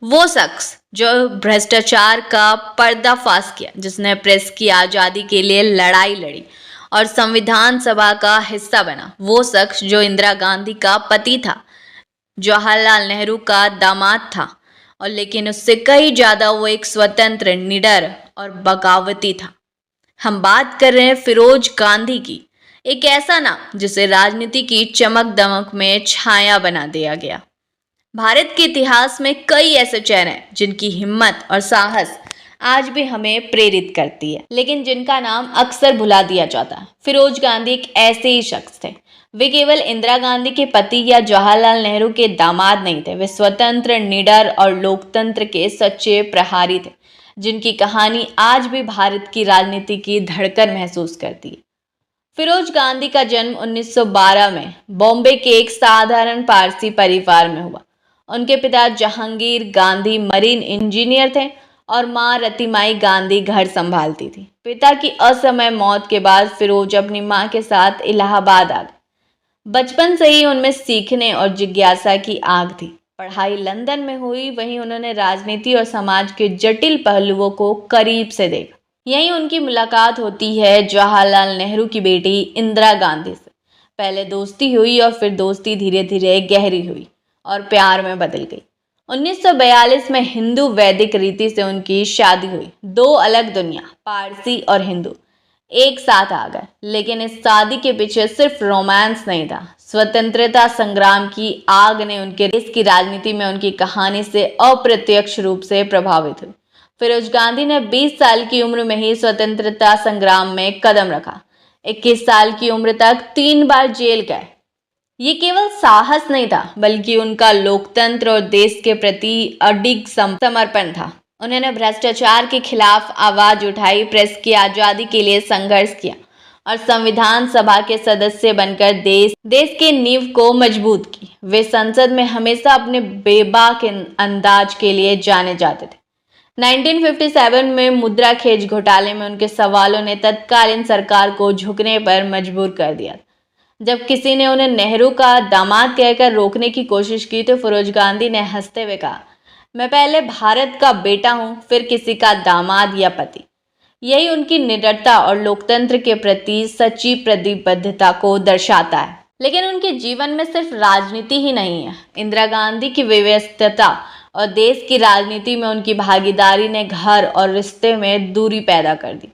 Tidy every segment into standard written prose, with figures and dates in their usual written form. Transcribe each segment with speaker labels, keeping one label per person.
Speaker 1: वो शख्स जो भ्रष्टाचार का पर्दाफाश किया, जिसने प्रेस की आज़ादी के लिए लड़ाई लड़ी और संविधान सभा का हिस्सा बना। वो शख्स जो इंदिरा गांधी का पति था, जवाहरलाल नेहरू का दामाद था, और लेकिन उससे कई ज़्यादा वो एक स्वतंत्र, निडर और बगावती था। हम बात कर रहे हैं फिरोज गांधी की, एक ऐसा नाम जिसे राजनीति की चमक दमक में छाया बना दिया गया। भारत के इतिहास में कई ऐसे चेहरे हैं जिनकी हिम्मत और साहस आज भी हमें प्रेरित करती है, लेकिन जिनका नाम अक्सर भुला दिया जाता है। फिरोज गांधी एक ऐसे ही शख्स थे। वे केवल इंदिरा गांधी के पति या जवाहरलाल नेहरू के दामाद नहीं थे। वे स्वतंत्र, निडर और लोकतंत्र के सच्चे प्रहारी थे, जिनकी कहानी आज भी भारत की राजनीति की धड़कन महसूस करती है। फिरोज गांधी का जन्म 1912 में बॉम्बे के एक साधारण पारसी परिवार में हुआ। उनके पिता जहांगीर गांधी मरीन इंजीनियर थे और मां रतिमाई गांधी घर संभालती थी। पिता की असमय मौत के बाद फिरोज अपनी मां के साथ इलाहाबाद आ गए। बचपन से ही उनमें सीखने और जिज्ञासा की आग थी। पढ़ाई लंदन में हुई, वहीं उन्होंने राजनीति और समाज के जटिल पहलुओं को करीब से देखा। यहीं उनकी मुलाकात होती है जवाहरलाल नेहरू की बेटी इंदिरा गांधी से। पहले दोस्ती हुई और फिर दोस्ती धीरे धीरे गहरी हुई और प्यार में बदल गई। 1942 में हिंदू वैदिक रीति से उनकी शादी हुई। दो अलग दुनिया, पारसी और हिंदू, एक साथ आ गए। लेकिन इस शादी के पीछे सिर्फ रोमांस नहीं था। स्वतंत्रता संग्राम की आग ने उनके देश की राजनीति में उनकी कहानी से अप्रत्यक्ष रूप से प्रभावित हुई। फिरोज गांधी ने 20 साल की उम्र में ही स्वतंत्रता संग्राम में कदम रखा। 21 साल की उम्र तक 3 बार जेल गए। ये केवल साहस नहीं था, बल्कि उनका लोकतंत्र और देश के प्रति अडिग समर्पण था। उन्होंने भ्रष्टाचार के खिलाफ आवाज उठाई, प्रेस की आज़ादी के लिए संघर्ष किया और संविधान सभा के सदस्य बनकर देश के नींव को मजबूत की। वे संसद में हमेशा अपने बेबाक अंदाज के लिए जाने जाते थे। 1957 में मुद्रा खेज घोटाले में उनके सवालों ने तत्कालीन सरकार को झुकने पर मजबूर कर दिया। जब किसी ने उन्हें नेहरू का दामाद कहकर रोकने की कोशिश की तो फिरोज गांधी ने हंसते हुए कहा, मैं पहले भारत का बेटा हूं, फिर किसी का दामाद या पति। यही उनकी निडरता और लोकतंत्र के प्रति सच्ची प्रतिबद्धता को दर्शाता है। लेकिन उनके जीवन में सिर्फ राजनीति ही नहीं है। इंदिरा गांधी की व्यस्तता और देश की राजनीति में उनकी भागीदारी ने घर और रिश्ते में दूरी पैदा कर दी।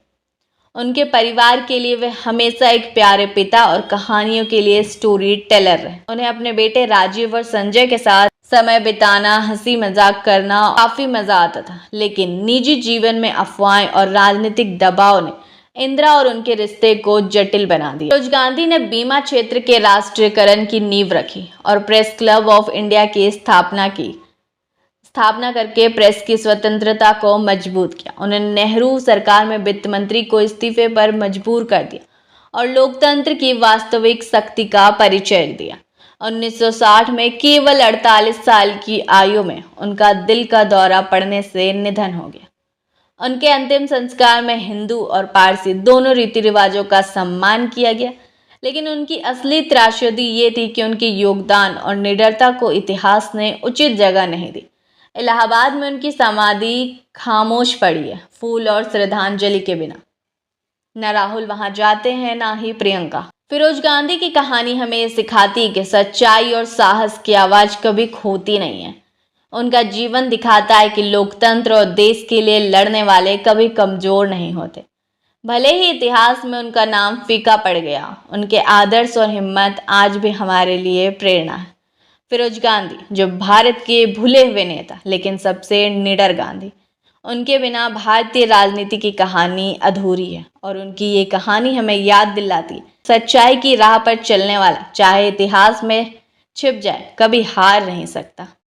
Speaker 1: उनके परिवार के लिए वे हमेशा एक प्यारे पिता और कहानियों के लिए स्टोरी टेलर रहे। उन्हें अपने बेटे राजीव और संजय के साथ समय बिताना, हंसी मजाक करना काफी मजा आता था। लेकिन निजी जीवन में अफवाहें और राजनीतिक दबाव ने इंदिरा और उनके रिश्ते को जटिल बना दिया। फिरोज गांधी ने बीमा क्षेत्र के राष्ट्रीयकरण की नींव रखी और प्रेस क्लब ऑफ इंडिया की स्थापना करके प्रेस की स्वतंत्रता को मजबूत किया। उन्होंने नेहरू सरकार में वित्त मंत्री को इस्तीफे पर मजबूर कर दिया और लोकतंत्र की वास्तविक शक्ति का परिचय दिया। 1960 में केवल 48 साल की आयु में उनका दिल का दौरा पड़ने से निधन हो गया। उनके अंतिम संस्कार में हिंदू और पारसी दोनों रीति रिवाजों का सम्मान किया गया। लेकिन उनकी असली त्रासदी ये थी कि उनके योगदान और निडरता को इतिहास ने उचित जगह नहीं दी। इलाहाबाद में उनकी समाधि खामोश पड़ी है, फूल और श्रद्धांजलि के बिना। न राहुल वहां जाते हैं, ना ही प्रियंका। फिरोज गांधी की कहानी हमें ये सिखाती है कि सच्चाई और साहस की आवाज कभी खोती नहीं है। उनका जीवन दिखाता है कि लोकतंत्र और देश के लिए लड़ने वाले कभी कमजोर नहीं होते। भले ही इतिहास में उनका नाम फीका पड़ गया, उनके आदर्श और हिम्मत आज भी हमारे लिए प्रेरणा है। फिरोज गांधी, जो भारत के भूले हुए नेता लेकिन सबसे निडर गांधी, उनके बिना भारतीय राजनीति की कहानी अधूरी है। और उनकी ये कहानी हमें याद दिलाती है, सच्चाई की राह पर चलने वाला चाहे इतिहास में छिप जाए, कभी हार नहीं सकता।